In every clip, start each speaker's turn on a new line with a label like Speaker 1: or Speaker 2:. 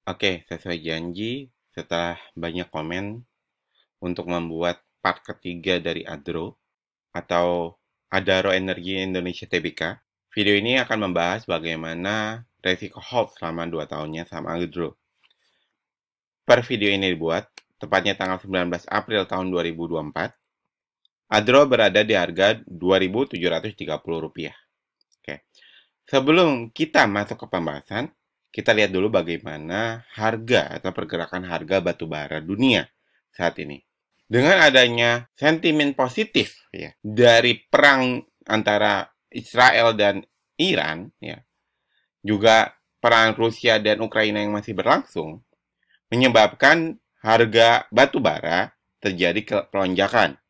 Speaker 1: Oke, sesuai janji, setelah banyak komen untuk membuat part ketiga dari Adro atau Adaro Energi Indonesia Tbk, video ini akan membahas bagaimana resiko hold selama 2 tahunnya sama Adro. Per video ini dibuat, tepatnya tanggal 19 April tahun 2024, Adro berada di harga Rp2.730. Oke. Sebelum kita masuk ke pembahasan, kita lihat dulu bagaimana harga atau pergerakan harga batu bara dunia saat ini. Dengan adanya sentimen positif ya dari perang antara Israel dan Iran ya, juga perang Rusia dan Ukraina yang masih berlangsung, menyebabkan harga batu bara terjadi pelonjakan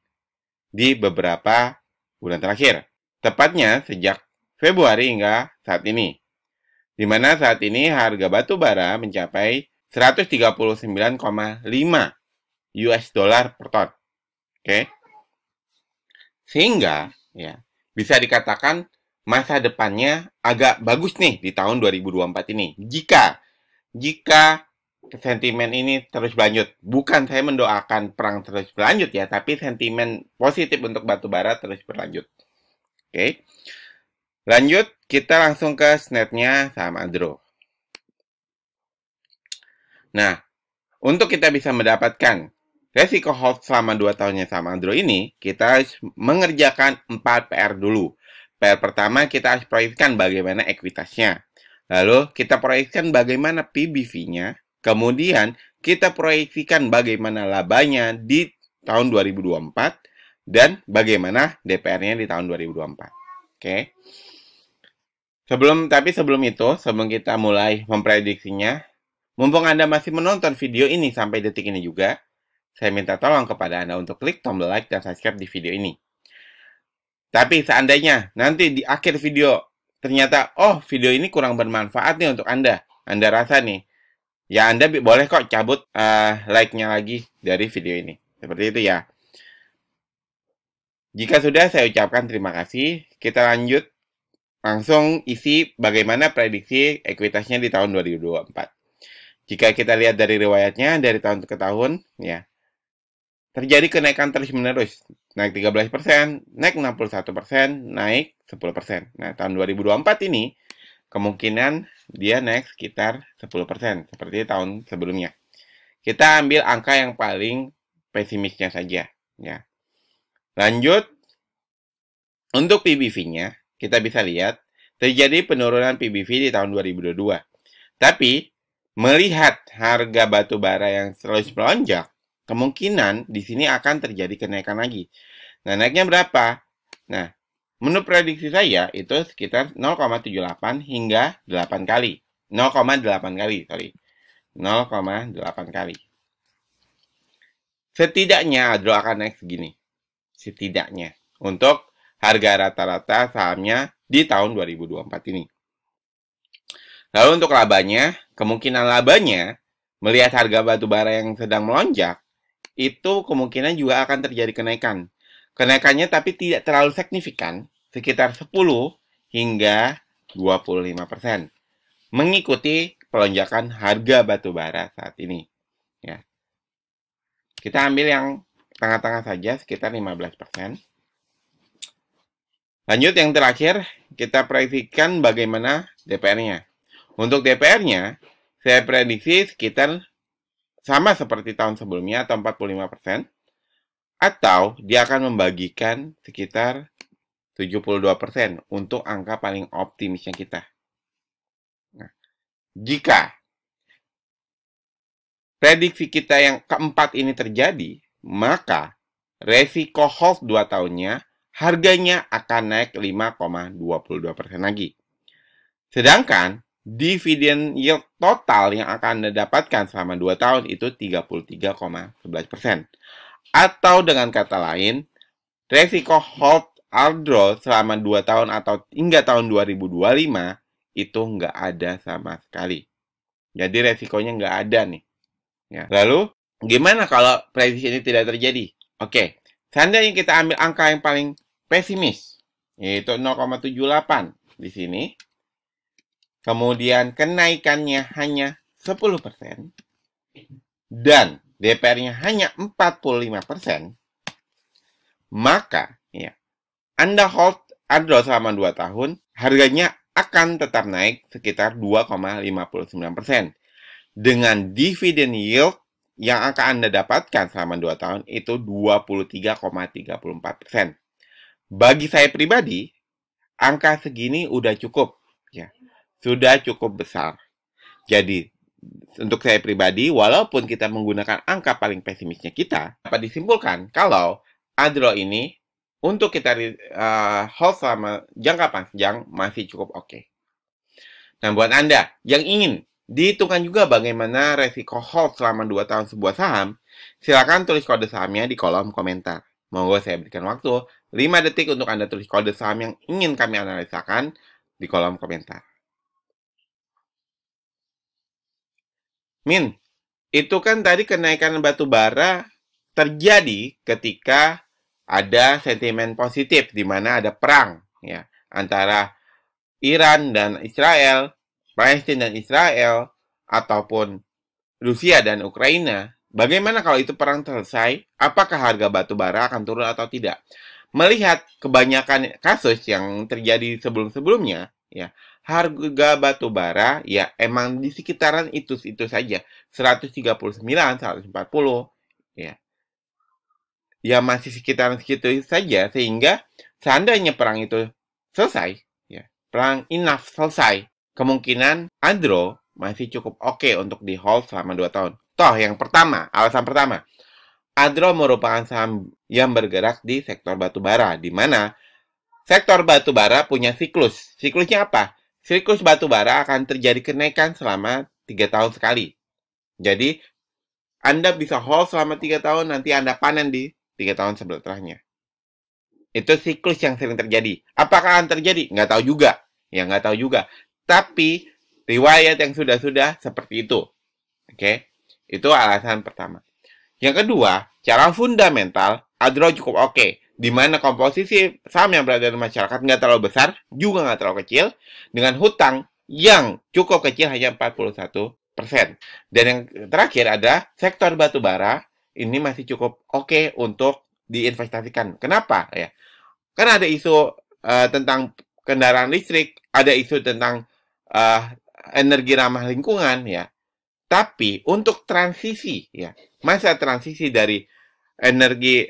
Speaker 1: di beberapa bulan terakhir. Tepatnya sejak Februari hingga saat ini, di mana saat ini harga batu bara mencapai 139,5 US dollar per ton. Oke. Sehingga ya bisa dikatakan masa depannya agak bagus nih di tahun 2024 ini. Jika sentimen ini terus berlanjut. Bukan saya mendoakan perang terus berlanjut ya, tapi sentimen positif untuk batu bara terus berlanjut. Oke. Lanjut, kita langsung ke snapnya saham Adro. Nah, untuk kita bisa mendapatkan resiko hold selama 2 tahunnya saham Adro ini, kita harus mengerjakan 4 PR dulu. PR pertama, kita harus proyeksikan bagaimana ekuitasnya. Lalu, kita proyeksikan bagaimana PBV-nya. Kemudian, kita proyeksikan bagaimana labanya di tahun 2024 dan bagaimana DPR-nya di tahun 2024. Oke. Sebelum kita mulai memprediksinya, mumpung Anda masih menonton video ini sampai detik ini juga, saya minta tolong kepada Anda untuk klik tombol like dan subscribe di video ini. Tapi seandainya nanti di akhir video ternyata, video ini kurang bermanfaat nih untuk Anda rasa nih, ya Anda boleh kok cabut like-nya lagi dari video ini. Seperti itu ya. Jika sudah, saya ucapkan terima kasih. Kita lanjut langsung isi bagaimana prediksi ekuitasnya di tahun 2024. Jika kita lihat dari riwayatnya dari tahun ke tahun, ya terjadi kenaikan terus-menerus. Naik 13%, naik 61%, naik 10%. Nah, tahun 2024 ini kemungkinan dia naik sekitar 10%, seperti tahun sebelumnya. Kita ambil angka yang paling pesimisnya saja. Ya. Lanjut, untuk PBV-nya, kita bisa lihat terjadi penurunan PBV di tahun 2022. Tapi, melihat harga batu bara yang terus melonjak, kemungkinan di sini akan terjadi kenaikan lagi. Nah, naiknya berapa? Nah, menurut prediksi saya itu sekitar 0,78 hingga 8 kali. 0,8 kali, sorry. 0,8 kali. Setidaknya Adro akan naik segini. Setidaknya. Untuk harga rata-rata sahamnya di tahun 2024 ini. Lalu untuk labanya, kemungkinan labanya melihat harga batu bara yang sedang melonjak, itu kemungkinan juga akan terjadi kenaikan. Kenaikannya tapi tidak terlalu signifikan, sekitar 10 hingga 25%. Mengikuti pelonjakan harga batu bara saat ini. Ya. Kita ambil yang tengah-tengah saja, sekitar 15%. Lanjut yang terakhir, kita prediksikan bagaimana DPR-nya. Untuk DPR-nya, saya prediksi sekitar sama seperti tahun sebelumnya atau 45%. Atau dia akan membagikan sekitar 72% untuk angka paling optimisnya kita. Nah, jika prediksi kita yang keempat ini terjadi, maka resiko hold 2 tahunnya harganya akan naik 5,22% lagi. Sedangkan dividen yield total yang akan Anda dapatkan selama 2 tahun itu 33,11%. Atau dengan kata lain, resiko hold Adro selama 2 tahun atau hingga tahun 2025 itu nggak ada sama sekali. Jadi resikonya nggak ada nih. Ya. Lalu, gimana kalau prediksi ini tidak terjadi? Oke, seandainya kita ambil angka yang paling pesimis, yaitu 0,78 di sini. Kemudian kenaikannya hanya 10% dan DPR-nya hanya 45%, maka ya, Anda hold Adro selama 2 tahun, harganya akan tetap naik sekitar 2,59%. Dengan dividen yield yang akan Anda dapatkan selama 2 tahun itu 23,34%. Bagi saya pribadi, angka segini udah cukup, ya. Sudah cukup besar. Jadi, untuk saya pribadi, walaupun kita menggunakan angka paling pesimisnya kita, dapat disimpulkan kalau Adro ini untuk kita hold selama jangka panjang masih cukup oke. Nah, buat Anda yang ingin dihitungkan juga bagaimana resiko hold selama 2 tahun sebuah saham, silakan tulis kode sahamnya di kolom komentar. Monggo saya berikan waktu 5 detik untuk Anda tulis kode saham yang ingin kami analisakan di kolom komentar. Min, itu kan tadi kenaikan batu bara terjadi ketika ada sentimen positif di mana ada perang ya antara Iran dan Israel, Palestina dan Israel, ataupun Rusia dan Ukraina. Bagaimana kalau itu perang selesai? Apakah harga batu bara akan turun atau tidak? Melihat kebanyakan kasus yang terjadi sebelum-sebelumnya, ya, harga batu bara ya emang di sekitaran itu saja, 139, 140, ya. Ya masih sekitaran segitu saja, sehingga seandainya perang itu selesai, ya, perang enough selesai, kemungkinan Adro masih cukup oke untuk di hold selama 2 tahun. Toh yang pertama, alasan pertama, Adro merupakan saham yang bergerak di sektor batubara, di mana sektor batubara punya siklus. Siklusnya apa? Siklus batubara akan terjadi kenaikan selama 3 tahun sekali. Jadi, Anda bisa hold selama 3 tahun, nanti Anda panen di 3 tahun setelahnya. Itu siklus yang sering terjadi. Apakah akan terjadi? Nggak tahu juga. Ya, nggak tahu juga. Tapi, riwayat yang sudah-sudah seperti itu. Oke? Itu alasan pertama. Yang kedua, secara fundamental, Adro cukup oke. Di mana komposisi saham yang berada di masyarakat nggak terlalu besar, juga nggak terlalu kecil, dengan hutang yang cukup kecil hanya 41%. Dan yang terakhir ada sektor batubara, ini masih cukup oke untuk diinvestasikan. Kenapa? Ya, karena ada isu tentang kendaraan listrik, ada isu tentang energi ramah lingkungan, ya. Tapi untuk transisi, ya, masa transisi dari energi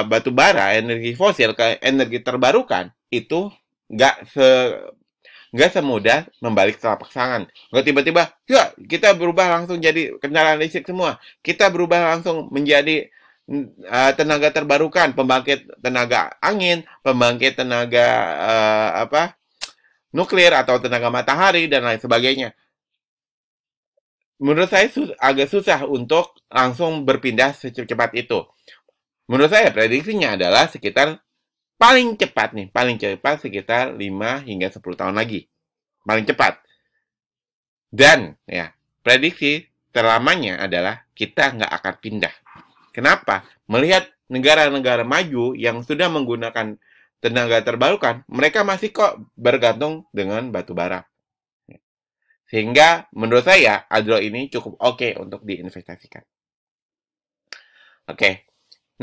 Speaker 1: batu bara, energi fosil ke energi terbarukan itu nggak semudah membalik telapak tangan. Nggak tiba-tiba, ya kita berubah langsung jadi kendaraan listrik semua. Kita berubah langsung menjadi tenaga terbarukan, pembangkit tenaga angin, pembangkit tenaga nuklir atau tenaga matahari dan lain sebagainya. Menurut saya agak susah untuk langsung berpindah secepat itu. Menurut saya prediksinya adalah sekitar paling cepat sekitar 5 hingga 10 tahun lagi. Paling cepat. Dan ya, prediksi terlamanya adalah kita nggak akan pindah. Kenapa? Melihat negara-negara maju yang sudah menggunakan tenaga terbarukan, mereka masih kok bergantung dengan batu bara. Sehingga menurut saya Adro ini cukup oke untuk diinvestasikan. Oke.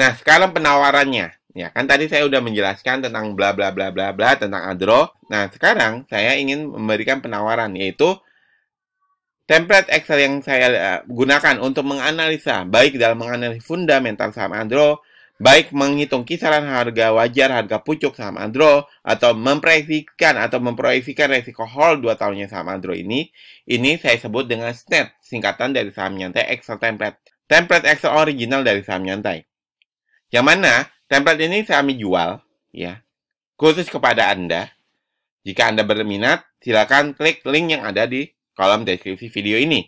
Speaker 1: Nah, sekarang penawarannya. Ya, kan tadi saya udah menjelaskan tentang bla bla bla bla bla tentang Adro. Nah, sekarang saya ingin memberikan penawaran, yaitu template Excel yang saya gunakan untuk menganalisa, baik dalam menganalisis fundamental saham Adro, baik menghitung kisaran harga wajar, harga pucuk saham Adro, atau memproyeksikan resiko hold 2 tahunnya saham Adro ini saya sebut dengan SNAP, singkatan dari saham nyantai Excel template. Template Excel original dari saham nyantai. Yang mana template ini kami jual, ya, khusus kepada Anda. Jika Anda berminat, silakan klik link yang ada di kolom deskripsi video ini.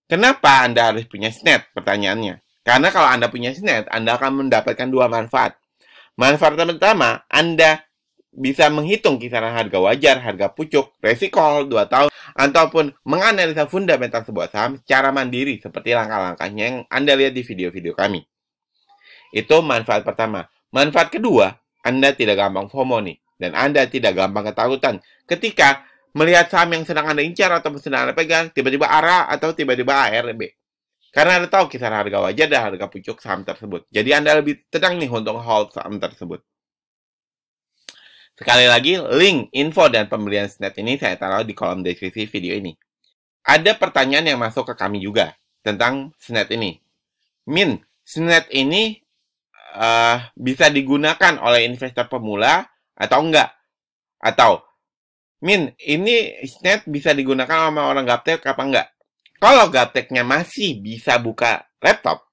Speaker 1: Kenapa Anda harus punya SNAP? Pertanyaannya. Karena kalau Anda punya SNAP, Anda akan mendapatkan 2 manfaat. Manfaat pertama, Anda bisa menghitung kisaran harga wajar, harga pucuk, resiko hold 2 tahun, ataupun menganalisa fundamental sebuah saham secara mandiri seperti langkah-langkahnya yang Anda lihat di video-video kami. Itu manfaat pertama. Manfaat kedua, Anda tidak gampang FOMO nih. Dan Anda tidak gampang ketakutan ketika melihat saham yang sedang Anda incar atau sedang Anda pegang, tiba-tiba ARA atau tiba-tiba ARB. Karena Anda tahu kisaran harga wajar dan harga pucuk saham tersebut. Jadi Anda lebih tenang nih untuk hold saham tersebut. Sekali lagi, link, info, dan pembelian SNET ini saya taruh di kolom deskripsi video ini. Ada pertanyaan yang masuk ke kami juga tentang SNET ini. Min, SNET ini bisa digunakan oleh investor pemula atau enggak? Atau, Min, ini SNET bisa digunakan sama orang gaptek apa enggak? Kalau gapteknya masih bisa buka laptop,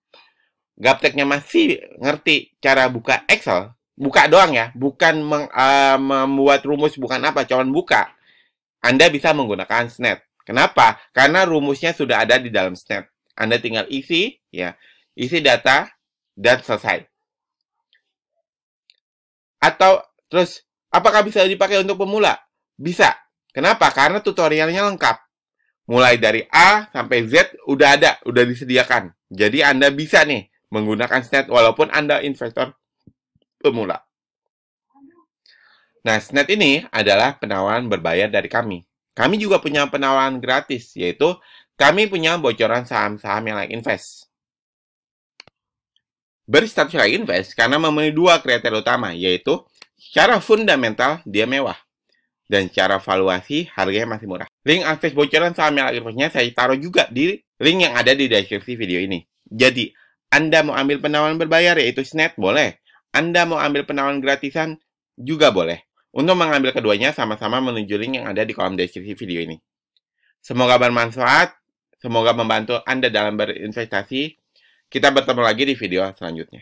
Speaker 1: gapteknya masih ngerti cara buka Excel, buka doang ya, bukan membuat rumus, bukan apa, cuman buka. Anda bisa menggunakan SNET. Kenapa? Karena rumusnya sudah ada di dalam SNET. Anda tinggal isi, ya, isi data dan selesai. Atau terus, apakah bisa dipakai untuk pemula? Bisa. Kenapa? Karena tutorialnya lengkap. Mulai dari A sampai Z udah ada, udah disediakan. Jadi Anda bisa nih menggunakan SNET walaupun Anda investor pemula. Nah, SNET ini adalah penawaran berbayar dari kami. Kami juga punya penawaran gratis, yaitu kami punya bocoran saham-saham yang layak invest. Berstatus layak invest karena memenuhi dua kriteria utama, yaitu secara fundamental dia mewah, dan secara valuasi harganya masih murah. Link akses bocoran saham yang layak investnya saya taruh juga di link yang ada di deskripsi video ini. Jadi, Anda mau ambil penawaran berbayar yaitu SNET, boleh. Anda mau ambil penawaran gratisan, juga boleh. Untuk mengambil keduanya, sama-sama menuju link yang ada di kolom deskripsi video ini. Semoga bermanfaat, semoga membantu Anda dalam berinvestasi. Kita bertemu lagi di video selanjutnya.